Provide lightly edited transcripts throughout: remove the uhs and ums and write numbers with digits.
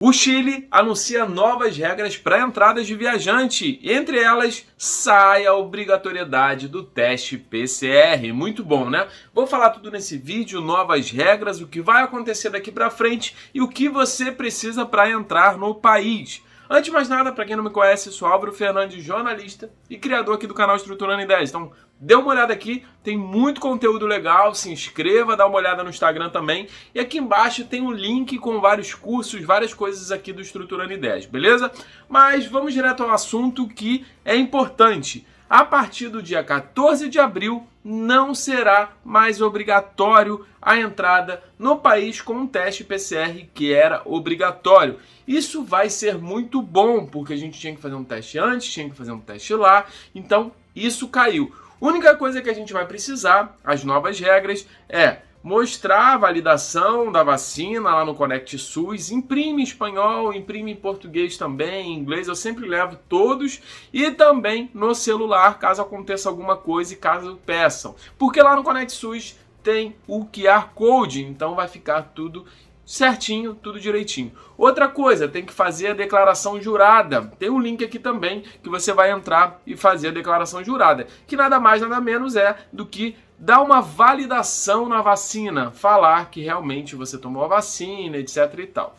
O Chile anuncia novas regras para entradas de viajante. Entre elas, sai a obrigatoriedade do teste PCR. Muito bom, né? Vou falar tudo nesse vídeo, novas regras, o que vai acontecer daqui para frente e o que você precisa para entrar no país. Antes de mais nada, para quem não me conhece, sou Álvaro Fernandes, jornalista e criador aqui do canal Estruturando Ideias. Então, dê uma olhada aqui, tem muito conteúdo legal, se inscreva, dá uma olhada no Instagram também. E aqui embaixo tem um link com vários cursos, várias coisas aqui do Estruturando Ideias, beleza? Mas vamos direto ao assunto que é importante. A partir do dia 14 de abril, não será mais obrigatório a entrada no país com um teste PCR que era obrigatório. Isso vai ser muito bom, porque a gente tinha que fazer um teste antes, tinha que fazer um teste lá, então isso caiu. A única coisa que a gente vai precisar, as novas regras, é mostrar a validação da vacina lá no Conect SUS, imprime em espanhol, imprime em português também, em inglês, eu sempre levo todos, e também no celular, caso aconteça alguma coisa e caso peçam. Porque lá no Conect SUS tem o QR Code, então vai ficar tudo certinho, tudo direitinho. Outra coisa, tem que fazer a declaração jurada. Tem um link aqui também que você vai entrar e fazer a declaração jurada, que nada mais, nada menos é do que dar uma validação na vacina, falar que realmente você tomou a vacina, etc e tal.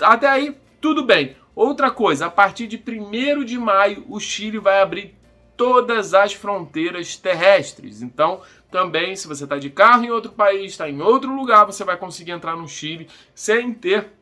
Até aí, tudo bem. Outra coisa, a partir de 1º de maio, o Chile vai abrir todas as fronteiras terrestres. Então, também, se você está de carro em outro país, está em outro lugar, você vai conseguir entrar no Chile sem ter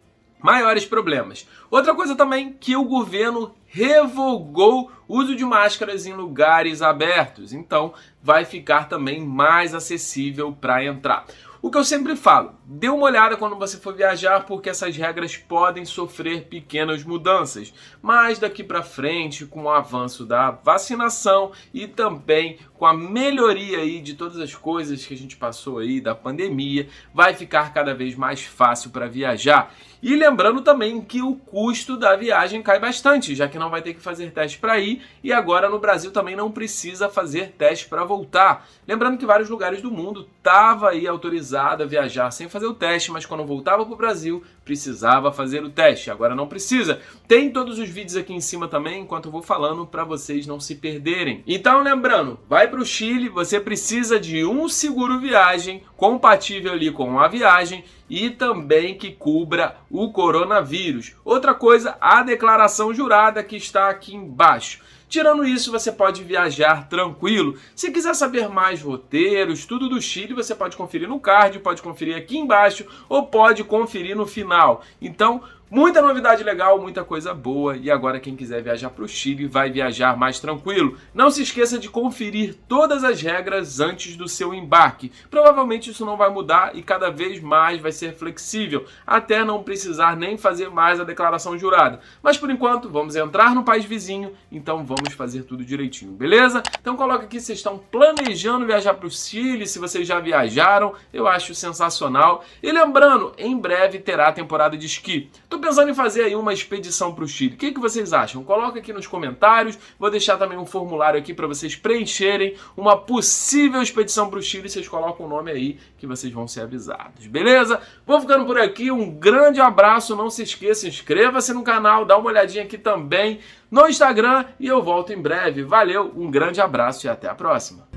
maiores problemas. Outra coisa também, que o governo revogou o uso de máscaras em lugares abertos. Então, vai ficar também mais acessível para entrar. O que eu sempre falo, dê uma olhada quando você for viajar, porque essas regras podem sofrer pequenas mudanças. Mas daqui para frente, com o avanço da vacinação e também com a melhoria aí de todas as coisas que a gente passou aí da pandemia, vai ficar cada vez mais fácil para viajar. E lembrando também que o custo da viagem cai bastante, já que não vai ter que fazer teste para ir e agora no Brasil também não precisa fazer teste para voltar. Lembrando que vários lugares do mundo estava aí autorizado a viajar sem fazer o teste, mas quando voltava para o Brasil precisava fazer o teste, agora não precisa. Tem todos os vídeos aqui em cima também, enquanto eu vou falando, para vocês não se perderem. Então lembrando, vai para o Chile, você precisa de um seguro viagem compatível ali com a viagem e também que cubra o coronavírus. Outra coisa, a declaração jurada que está aqui embaixo. Tirando isso, você pode viajar tranquilo. Se quiser saber mais roteiros, tudo do Chile, você pode conferir no card, pode conferir aqui embaixo ou pode conferir no final. Então, muita novidade legal, muita coisa boa. E agora quem quiser viajar para o Chile vai viajar mais tranquilo. Não se esqueça de conferir todas as regras antes do seu embarque. Provavelmente isso não vai mudar e cada vez mais vai ser flexível, até não precisar nem fazer mais a declaração jurada. Mas por enquanto, vamos entrar no país vizinho, então vamos fazer tudo direitinho, beleza? Então coloca aqui se vocês estão planejando viajar para o Chile, se vocês já viajaram, eu acho sensacional. E lembrando, em breve terá a temporada de esqui. Tô pensando em fazer aí uma expedição para o Chile. O que vocês acham? Coloca aqui nos comentários. Vou deixar também um formulário aqui para vocês preencherem uma possível expedição para o Chile. Vocês colocam o nome aí que vocês vão ser avisados. Beleza? Vou ficando por aqui. Um grande abraço. Não se esqueça, inscreva-se no canal. Dá uma olhadinha aqui também no Instagram. E eu volto em breve. Valeu, um grande abraço e até a próxima.